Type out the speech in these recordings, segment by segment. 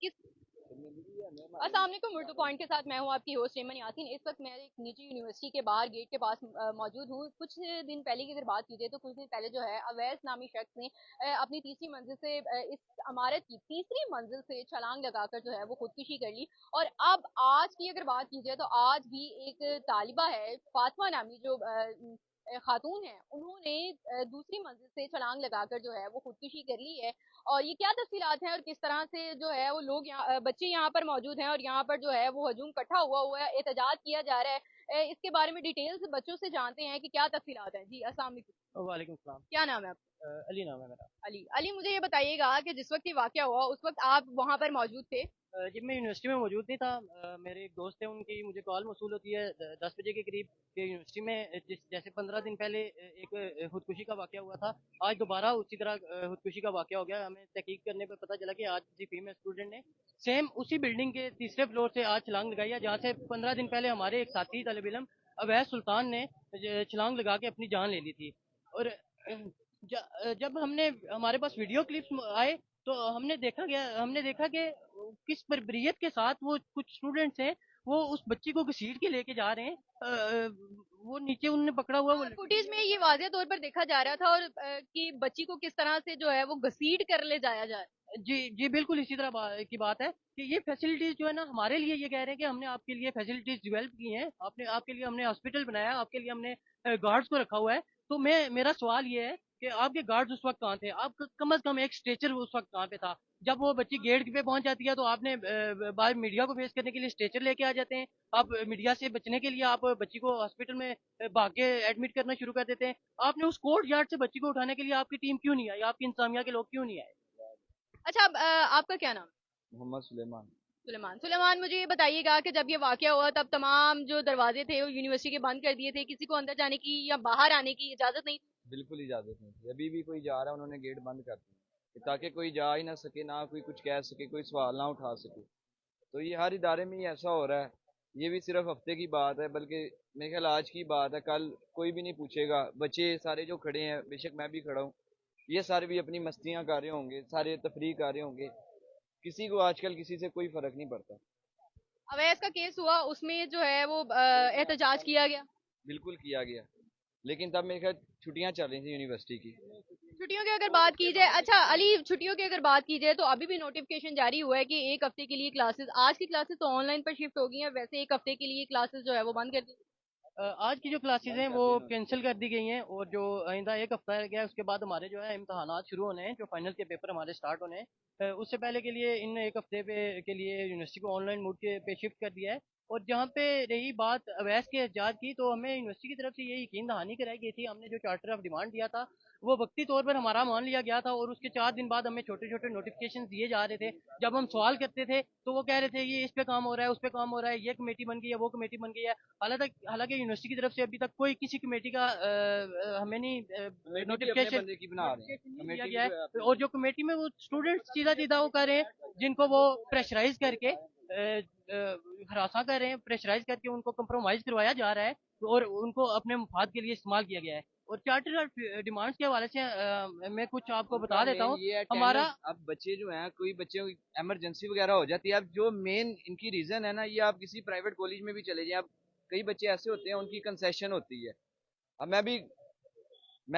किस अस्सलाम वालेकुम। उर्दू पॉइंट के साथ मैं हूँ आपकी होस्ट एमन यासीन। इस वक्त मैं एक निजी यूनिवर्सिटी के बाहर गेट के पास मौजूद हूँ। कुछ दिन पहले की अगर बात की जाए तो कुछ दिन पहले जो है अवैस नामी शख्स ने अपनी तीसरी मंजिल से इस इमारत की तीसरी मंजिल से छलांग लगाकर जो है वो खुदकुशी कर ली। और अब आज की अगर बात की जाए तो आज भी एक तालिबा है फातिमा नामी जो खातून है, उन्होंने दूसरी मंजिल से छलांग लगाकर जो है वो खुदकुशी कर ली है। और ये क्या तफसीलात हैं और किस तरह से जो है वो लोग यहाँ बच्चे यहाँ पर मौजूद हैं और यहाँ पर जो है वो हजूम इकट्ठा हुआ है, एहतजाज किया जा रहा है। इसके बारे में डिटेल्स बच्चों से जानते हैं कि क्या तफसीलात हैं। जी अस्सलाम वालेकुम। वालेकुम सलाम। क्या नाम है आपका? अली नाम है मेरा। अली। अली, मुझे ये बताइएगा कि जिस वक्त ये वाकया हुआ उस वक्त आप वहाँ पर मौजूद थे? जब मैं यूनिवर्सिटी में मौजूद नहीं था, मेरे एक दोस्त थे, उनकी मुझे कॉल मौसूल होती है 10 बजे के करीब कि यूनिवर्सिटी में जैसे 15 दिन पहले एक खुदकुशी का वाकया हुआ था, आज दोबारा उसी तरह खुदकुशी का वाकया हो गया। हमें तहकीक करने पर पता चला कि आज किसी फीमेल स्टूडेंट ने सेम उसी बिल्डिंग के तीसरे फ्लोर से आज छलांग लगाई है, जहाँ से 15 दिन पहले हमारे एक साथी तलब इलम अवैस सुल्तान ने छलांग लगा के अपनी जान ले ली थी। और जब हमने हमारे पास वीडियो क्लिप्स आए तो हमने देखा कि किस बर्बरियत के साथ वो कुछ स्टूडेंट्स हैं, वो उस बच्ची को घसीट के लेके जा रहे हैं। वो नीचे उन्होंने पकड़ा हुआ वो फुटेज में ये वाज़ेह तौर पर देखा जा रहा था और कि बच्ची को किस तरह से जो है वो घसीट कर ले जाया जा रहा है। जी जी बिल्कुल इसी तरह की बात है कि ये फैसिलिटीज जो है ना हमारे लिए, ये कह रहे हैं कि हमने आपके लिए फैसिलिटीज डेवलप की हैं, आपने आपके लिए हमने हॉस्पिटल बनाया, आपके लिए हमने गार्ड्स को रखा हुआ है। तो मेरा सवाल ये है कि आपके गार्ड्स उस वक्त कहाँ थे? आप कम से कम एक स्ट्रेचर उस वक्त कहाँ पे था? जब वो बच्ची गेट पे पहुंच जाती है तो आपने बाहर मीडिया को फेस करने के लिए स्ट्रेचर लेके आ जाते हैं। आप मीडिया से बचने के लिए आप बच्ची को हॉस्पिटल में भाग के एडमिट करना शुरू कर देते हैं। आपने उस कोर्ट यार्ड से बच्ची को उठाने के लिए आपकी टीम क्यों नहीं आई? आपकी इंतजामिया के लोग क्यों नहीं आए? अच्छा, अब आपका क्या नाम? मोहम्मद सुलेमान। सुलेमान। सुलेमान, मुझे ये बताइएगा कि जब ये वाकया हुआ तब तमाम जो दरवाजे थे वो यूनिवर्सिटी के बंद कर दिए थे, किसी को अंदर जाने की या बाहर आने की इजाजत नहीं थी? बिल्कुल इजाज़त नहीं थी, अभी भी कोई जा रहा है उन्होंने गेट बंद कर दिए ताकि कोई जा ही ना सके, ना कोई कुछ कह सके, कोई सवाल ना उठा सके। तो ये हर इदारे में ही ऐसा हो रहा है। ये भी सिर्फ हफ्ते की बात है, बल्कि मेरे ख्याल आज की बात है, कल कोई भी नहीं पूछेगा। बच्चे सारे जो खड़े हैं, बेशक मैं भी खड़ा हूँ, ये सारे भी अपनी मस्तियाँ कर रहे होंगे, सारे तफरीह कर रहे होंगे। किसी को आजकल किसी से कोई फ़र्क नहीं पड़ता। अवैस का केस हुआ उसमें जो है वो एहतजाज किया गया? बिल्कुल किया गया, लेकिन तब मेरे ख्याल छुट्टियाँ चल रही थी यूनिवर्सिटी की। छुट्टियों की अगर बात की जाए, अच्छा अली, छुट्टियों की अगर बात की जाए तो अभी भी नोटिफिकेशन जारी हुआ है कि एक हफ्ते के लिए क्लासेस, आज की क्लासेस तो ऑनलाइन पर शिफ्ट हो गई हैं, वैसे एक हफ्ते के लिए क्लासेस जो है वो बंद कर दी। आज की जो क्लासेस हैं वो कैंसिल कर दी गई हैं, और जो आइंदा एक हफ्ता रह गया है उसके बाद हमारे जो है इम्तहानात शुरू होने हैं, जो फाइनल के पेपर हमारे स्टार्ट होने हैं। उससे पहले के लिए इन एक हफ्ते के लिए यूनिवर्सिटी को ऑनलाइन मोड पे शिफ्ट कर दिया है। और जहाँ पे रही बात अवैस के एहतजाज की, तो हमें यूनिवर्सिटी की तरफ से ये यकीन दहानी कराई गई थी, हमने जो चार्टर ऑफ डिमांड दिया था वो वक्ती तौर पर हमारा मान लिया गया था, और उसके 4 दिन बाद हमें छोटे छोटे नोटिफिकेशन दिए जा रहे थे। जब हम सवाल करते थे तो वो कह रहे थे ये इस पे काम हो रहा है, उस पे काम हो रहा है, ये कमेटी बन गई है, वो कमेटी बन गई है। हालांकि यूनिवर्सिटी की तरफ से अभी तक कोई किसी कमेटी का हमें नहीं नोटिफिकेशन दिया गया है। और जो कमेटी में वो स्टूडेंट्स सीधा सीधा वो कर रहे हैं, जिनको वो प्रेशराइज करके हरासा कर रहे हैं, प्रेशराइज करके उनको कंप्रोमाइज करवाया जा रहा है, और उनको अपने मुफाद के लिए इस्तेमाल किया गया है। और चार्टर ऑफ डिमांड्स के हवाले से मैं कुछ आपको बता देता हूँ। हमारा अब बच्चे जो हैं, कोई बच्चे इमरजेंसी वगैरह हो जाती है, अब जो मेन इनकी रीजन है ना, ये आप किसी प्राइवेट कॉलेज में भी चले जाएं, अब कई बच्चे ऐसे होते हैं उनकी कंसेशन होती है। अब मैं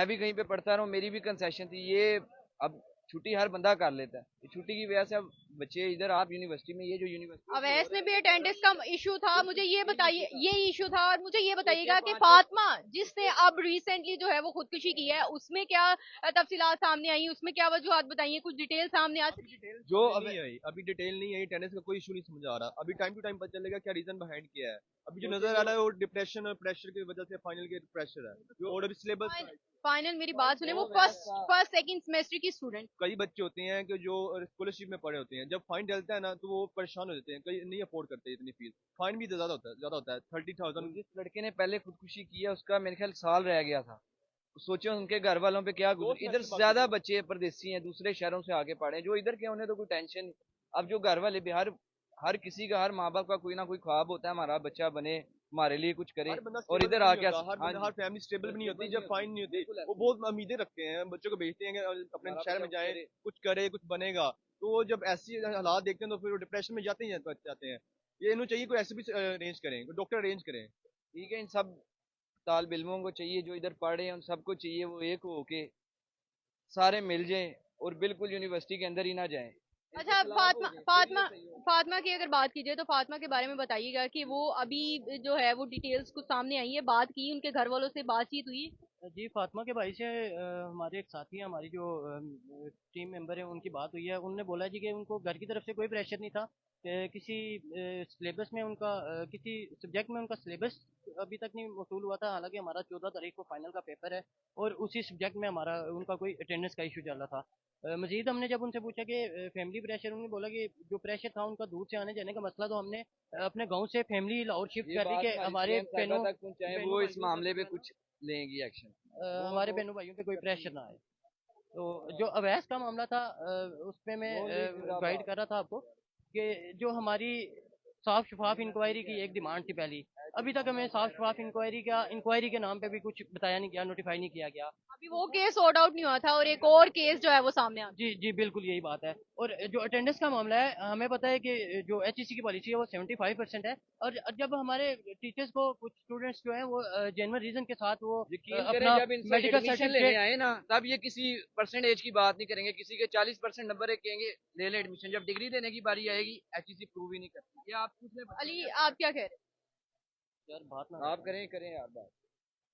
भी कहीं पे पढ़ता रहा हूँ, मेरी भी कंसेशन थी ये। अब छुट्टी हर बंदा कर लेता है, इस छुट्टी की वजह से अब बच्चे इधर आप यूनिवर्सिटी में, ये जो यूनिवर्सिटी अवैस में भी अटेंडेंस का इशू था, मुझे ये बताइए, ये इशू था। और मुझे ये बताइएगा कि फातिमा जिसने अब रिसेंटली जो है वो खुदकुशी की है, उसमें क्या तफसीलात सामने आई, उसमें क्या वजूहत बताइए, कुछ डिटेल सामने आ सकती है? जो अभी डिटेल नहीं आई, अटेंडेंस का कोई इशू नहीं समझ आ रहा। अभी टाइम टू टाइम पता चलेगा क्या रीजन बिहाइंड क्या है। अभी जो नजर आ रहा है वो डिप्रेशन और प्रेशर की वजह से फाइनल के प्रेशर है, जो और अभी सिलेबस। फाइनल, मेरी बात सुने, वो फर्स्ट सेकंड सेमेस्टर की स्टूडेंट। कई बच्चे होते हैं कि जो स्कॉलरशिप में पढ़े होते हैं, जब फाइन डलता है ना तो वो परेशान हो जाते हैं, कई नहीं अफोर्ड करते इतनी फीस। फाइन भी ज्यादा होता है 30,000। जिस लड़के ने पहले खुदकुशी की है उसका मेरे ख्याल साल रह गया था। सोचो उनके घर वालों पे क्या गुजर, इधर ज्यादा बच्चे परदेसी हैं, दूसरे शहरों से आके पढ़े हैं, जो इधर के उन्हें तो कोई टेंशन नहीं। अब जो घर वाले भी, हर किसी का, हर माँ बाप का कोई ना कोई ख्वाब होता है, हमारा बच्चा बने, हमारे लिए कुछ करे। और इधर आके हर फैमिली स्टेबल भी नहीं होती, जब फाइन नहीं होती वो बहुत उम्मीदें रखते हैं, बच्चों को भेजते हैं कि अपने शहर में जाए, कुछ करे, कुछ बनेगा। तो वो जब ऐसी हालात देखते हैं तो फिर वो डिप्रेशन में जाते हैं। ये इन्हें चाहिए कोई ऐसे भी अरेंज करें, कोई डॉक्टर अरेंज करें। ठीक है, इन सब तालिब इल्मों को चाहिए जो इधर पढ़े हैं, उन सबको चाहिए वो एक होके सारे मिल जाएं और बिल्कुल यूनिवर्सिटी के अंदर ही ना जाएं। अच्छा, फातिमा की अगर बात कीजिए तो फातिमा के बारे में बताइएगा कि वो अभी जो है वो डिटेल्स कुछ सामने आई है, बात की, उनके घर वालों से बातचीत हुई? जी, फातिमा के भाई से हमारे एक साथी हैं, हमारी जो टीम मेंबर हैं, उनकी बात हुई है। उन्होंने बोला जी कि उनको घर की तरफ से कोई प्रेशर नहीं था। किसी सिलेबस में उनका किसी सब्जेक्ट में उनका सिलेबस अभी तक नहीं वसूल हुआ था। हालांकि हमारा 14 तारीख को फाइनल का पेपर है और उसी सब्जेक्ट में हमारा उनका कोई अटेंडेंस का इशू चल रहा था। मजीद हमने जब उनसे पूछा कि फैमिली प्रेशर, उन्होंने बोला कि जो प्रेशर था उनका दूर से आने जाने का मसला, तो हमने अपने गाँव से फैमिली लाहौर शिफ्ट ये कर दी बात कि हमारे बहनों तक पहुंचाएं, वो इस मामले पे कुछ लेंगी एक्शन। हमारे बहनों भाइयों पे कोई प्रेशर ना आए। तो जो अवैस का मामला था उसमें मैं गाइड कर रहा था आपको कि जो हमारी साफ शफाफ इंक्वायरी की एक डिमांड थी पहली। अभी तक हमें साफ शफाफ इंक्वायरी के नाम पे भी कुछ बताया नहीं गया, नोटिफाई नहीं किया गया। अभी वो केस सॉर्ट आउट नहीं हुआ था और एक और केस जो है वो सामने आ जी जी, बिल्कुल यही बात है। और जो अटेंडेंस का मामला है, हमें पता है कि जो एचईसी की पॉलिसी है वो 75% है। और जब हमारे टीचर्स को कुछ स्टूडेंट्स जो हैं वो जेन्युइन रीजन के साथ वो यकीन करें अपना जब इनसे मेडिकल एडमिशन लेने सर्टिफिकेट आए ना, तब ये किसी परसेंटेज की बात नहीं करेंगे, किसी के 40% नंबर है कहेंगे ले ले एडमिशन। जब डिग्री देने की बारी आएगी एचईसी प्रूव ही नहीं करती। ये आप पूछ ले अली, आप क्या कह रहे हैं? यार बात ना आप करें यार बात।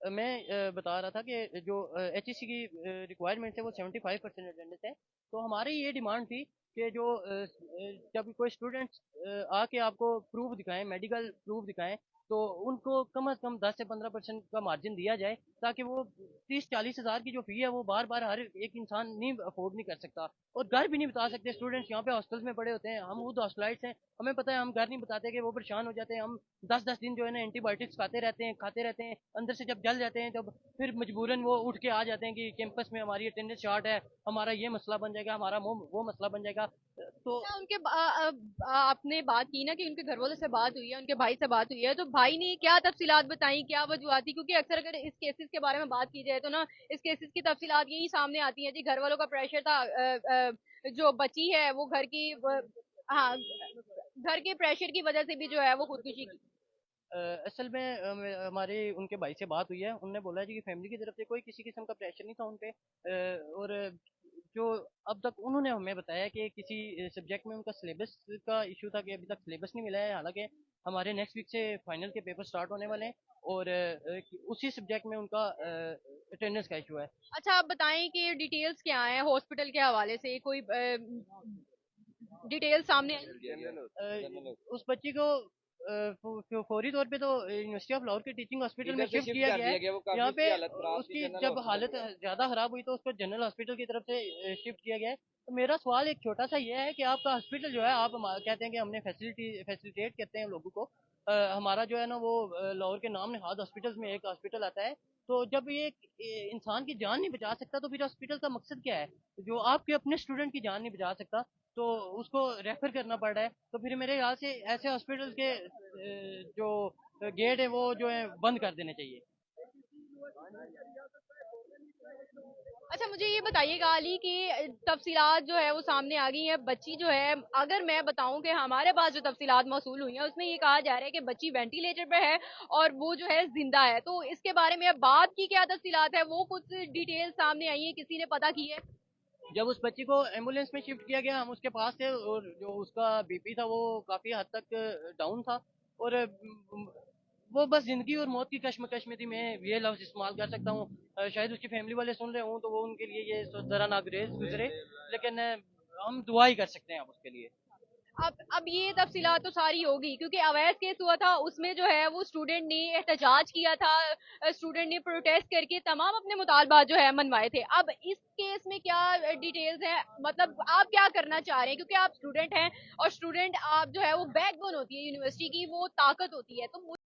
मैं बता रहा था कि जो एचईसी की रिक्वायरमेंट है वो 75% अटेंडेंस है। तो हमारी ये डिमांड थी कि जो जब कोई स्टूडेंट्स आके आपको प्रूफ दिखाएं, मेडिकल प्रूफ दिखाएं, तो उनको कम से कम 10 से 15% का मार्जिन दिया जाए, ताकि वो 30-40 हज़ार की जो फी है वो बार बार हर एक इंसान नहीं अफोर्ड नहीं कर सकता और घर भी नहीं बता सकते। स्टूडेंट्स यहाँ पे हॉस्टल्स में पड़े होते हैं, हम खुद हॉस्टलाइट्स हैं, हमें पता है, हम घर नहीं बताते कि वो परेशान हो जाते हैं। हम 10-10 दिन जो है ना एंटीबायोटिक्स खाते रहते हैं, अंदर से जब जल जाते हैं तब फिर मजबूरन वो उठ के आ जाते हैं कि कैंपस में हमारी अटेंडेंस शॉर्ट है, हमारा ये मसला बन जाएगा, हमारा वो मसला बन जाएगा। तो अच्छा, आपने बात की ना कि उनके घर वालों से बात हुई है, उनके भाई से बात हुई है, तो भाई ने क्या तफसीलात बताई, क्या वजूहत थी? क्योंकि अक्सर अगर इस केसेस के बारे में बात की जाए तो ना इस केसेस की तफसीलात यही सामने आती हैं जी, घर वालों का प्रेशर था, जो बची है वो हाँ, घर के प्रेशर की वजह से भी जो है वो खुदकुशी की। असल में हमारे उनके भाई से बात हुई है, उन्होंने बोला है जी कि फैमिली की तरफ से कोई किसी किस्म का प्रेशर नहीं था उन पे। और जो अब तक उन्होंने हमें बताया कि किसी सब्जेक्ट में उनका सिलेबस का इशू था कि अभी तक सिलेबस नहीं मिला है। हालांकि हमारे नेक्स्ट वीक से फाइनल के पेपर स्टार्ट होने वाले हैं और उसी सब्जेक्ट में उनका अटेंडेंस का इशू है। अच्छा, आप बताएं कि डिटेल्स क्या है हॉस्पिटल के हवाले से, कोई डिटेल्स सामने आई? उस बच्ची को फौरी तौर पे तो यूनिवर्सिटी ऑफ लाहौर के टीचिंग हॉस्पिटल में शिफ्ट किया गया है। यहाँ पे उसकी जब हालत ज़्यादा ख़राब हुई तो उसको जनरल हॉस्पिटल की तरफ से शिफ्ट किया गया है। तो मेरा सवाल एक छोटा सा ये है कि आपका हॉस्पिटल जो है, आप कहते हैं कि हमने फैसिलिटेट करते हैं लोगों को। हमारा जो है ना वो लाहौर के नाम नहाद हॉस्पिटल्स में एक हॉस्पिटल आता है। तो जब ये इंसान की जान नहीं बचा सकता तो फिर हॉस्पिटल का मकसद क्या है? जो आपके अपने स्टूडेंट की जान नहीं बचा सकता तो उसको रेफर करना पड़ रहा है। तो फिर मेरे ख्याल से ऐसे हॉस्पिटल के जो गेट है वो जो है बंद कर देने चाहिए। अच्छा, मुझे ये बताइएगा अली कि तफसीलात जो है वो सामने आ गई हैं, बच्ची जो है, अगर मैं बताऊं कि हमारे पास जो तफसीलात मौसूल हुई हैं उसमें ये कहा जा रहा है कि बच्ची वेंटिलेटर पे है और वो जो है जिंदा है, तो इसके बारे में अब बात की क्या तफसीलात है, वो कुछ डिटेल सामने आई है, किसी ने पता की है? जब उस बच्ची को एम्बुलेंस में शिफ्ट किया गया, हम उसके पास थे और जो उसका बीपी था वो काफ़ी हद तक डाउन था और वो बस ज़िंदगी और मौत की कश्मकश में थी। मैं ये लफ्ज़ इस्तेमाल कर सकता हूँ। शायद उसकी फैमिली वाले सुन रहे हों तो वो उनके लिए ये ज़रा नागुरेज गुजरे, लेकिन हम दुआ ही कर सकते हैं आप उसके लिए। अब ये तफसीलात तो सारी होगी, क्योंकि अवैध केस हुआ था उसमें जो है वो स्टूडेंट ने एहतजाज किया था, स्टूडेंट ने प्रोटेस्ट करके तमाम अपने मुतालबात जो है मनवाए थे। अब इस केस में क्या डिटेल्स है, मतलब आप क्या करना चाह रहे हैं? क्योंकि आप स्टूडेंट हैं और स्टूडेंट आप जो है वो बैकबोन होती है यूनिवर्सिटी की, वो ताकत होती है, तो